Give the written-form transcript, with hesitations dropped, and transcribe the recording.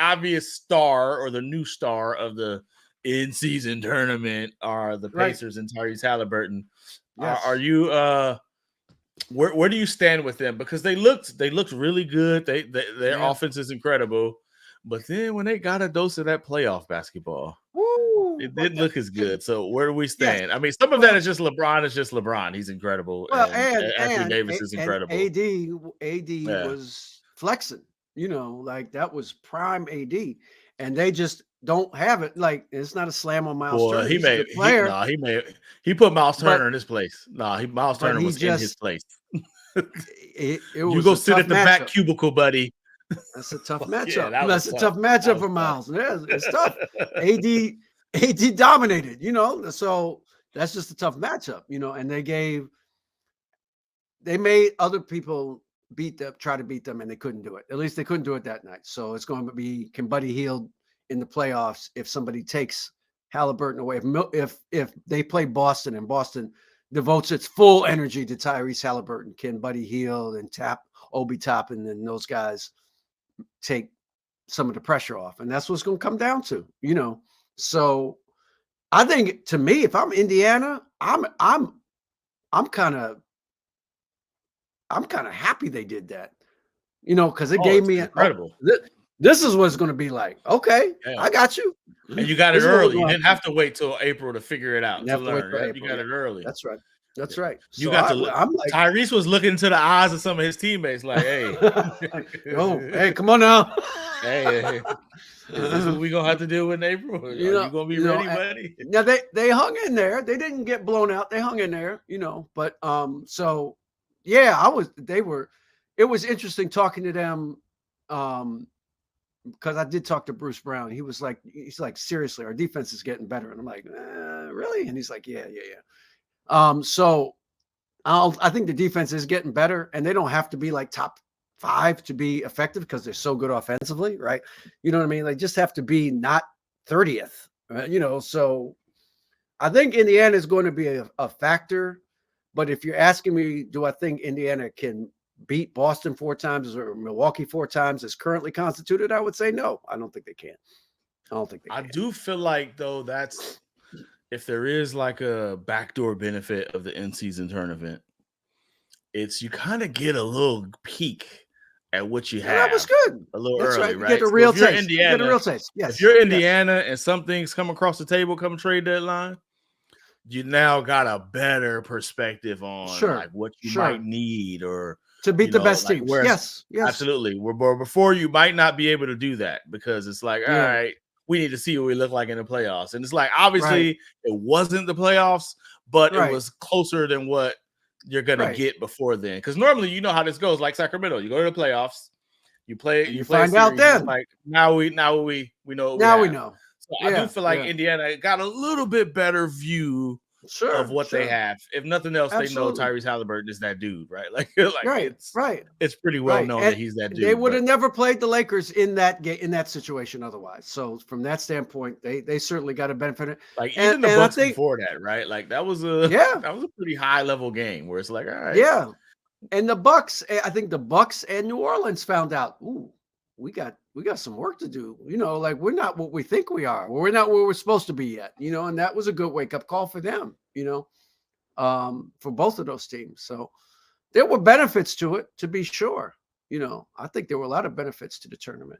obvious star or the new star of the in-season tournament are the Right. Pacers and Tyrese Halliburton. Are Yes. you where do you stand with them? Because they looked really good. Their Yeah. offense is incredible. But then when they got a dose of that playoff basketball, Woo! it But didn't look as good. So where do we yes. stand? I mean, some of that Well, is just LeBron. It's just LeBron. He's incredible, well, and Anthony Davis is and incredible. AD Yeah. was flexing. Like that was prime AD, and they just don't have it. Like it's not a slam on Miles Boy, Turner. He's a good player, he put Miles but Turner in his place. Miles but Turner he was in his just place. it You was go a sit tough at the back matchup. cubicle, buddy. That's a tough Yeah, matchup. that was That's a tough. tough That matchup was for tough. Miles. Yeah, it's tough. AD dominated, so that's just a tough matchup, and they made other people try to beat them, and they couldn't do it. At least they couldn't do it that night. So it's going to be, can Buddy Hield in the playoffs if somebody takes Halliburton away? If they play Boston and Boston devotes its full energy to Tyrese Halliburton, can Buddy Hield and Obi Toppin and those guys take some of the pressure off? And that's what's going to come down to. So I think, to me, if I'm Indiana, I'm kind of happy they did that, because it Oh, gave it's me incredible. this is what it's going to be like. Okay, Yeah. I got you. And you got it This is what we're early. You going didn't have to wait till April to figure it out, You to have to wait learn. till Yeah, you April. got Yeah, it early. that's right. That's Yeah. right. You So got I'm like, Tyrese was looking into the eyes of some of his teammates like, hey, oh, hey, come on now. hey, is this what we gonna have to do in April? Are you gonna be ready, buddy? Now they hung in there. They didn't get blown out. They hung in there, But so yeah, it was interesting talking to them, because I did talk to Bruce Brown. He's like, seriously, our defense is getting better. And I'm like, really? And he's like, yeah. So I think the defense is getting better, and they don't have to be like top 5 to be effective because they're so good offensively, right? You know what I mean? They just have to be not 30th, So I think Indiana is going to be a factor. But if you're asking me, do I think Indiana can beat Boston 4 times or Milwaukee 4 times as currently constituted? I would say no. I don't think they can. I don't think they I can. do feel like, though, that's if there is like a backdoor benefit of the in-season tournament, it's you kind of get a little peek at what you Yeah, that was have good. a little That's early, right. You get right? a So real if you're taste. You get a Indiana, real taste. Yes. if you're Yes. Indiana and some things come across the table come trade deadline, you now got a better perspective on Sure. like what you might Sure. need, or To beat the best like teams. whereas Yes. Yes. absolutely, where before you might not be able to do that because it's like, all Yeah. right, we need to see what we look like in the playoffs. And it's like, Right. obviously it wasn't the playoffs, but it Right. was closer than what you're gonna Right. get before then. Because normally you know how this goes, like Sacramento. You go to the playoffs, you play And you a find out series, and it's then. like now we know what we Now we have. know. So I do Yeah. feel like Yeah. Indiana got a little bit better view of Sure. what they Sure. have. If nothing else, they know Absolutely. Tyrese Halliburton is that dude, right? Like Right. Right. it's pretty well Right. known And that he's that they dude. would But have never played the Lakers in that situation otherwise. So from that standpoint, they certainly got to benefit. like And even the I Bucks think, before that, right? Like that was yeah, a pretty high level game where it's like, all right, yeah. And the Bucks, I think the Bucks and New Orleans found out, ooh, we got some work to do. Like we're not what we think we are. We're not where we're supposed to be yet. And that was a good wake up call for them. For both of those teams. So there were benefits to it, to be sure. I think there were a lot of benefits to the tournament.